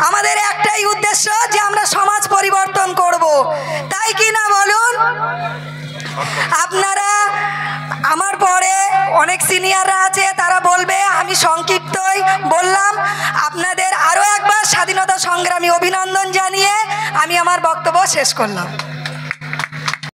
আমাদের একটাই উদ্দেশ্য যে আমরা সমাজ পরিবর্তন করব, তাই কি না বলুন? আপনারা আমার পরে অনেক সিনিয়ররা আছে, তারা বলবে, আমি সংক্ষিপ্তই বললাম। আপনাদের আরও একবার স্বাধীনতা সংগ্রামী অভিনন্দন জানিয়ে আমি আমার বক্তব্য শেষ করলাম।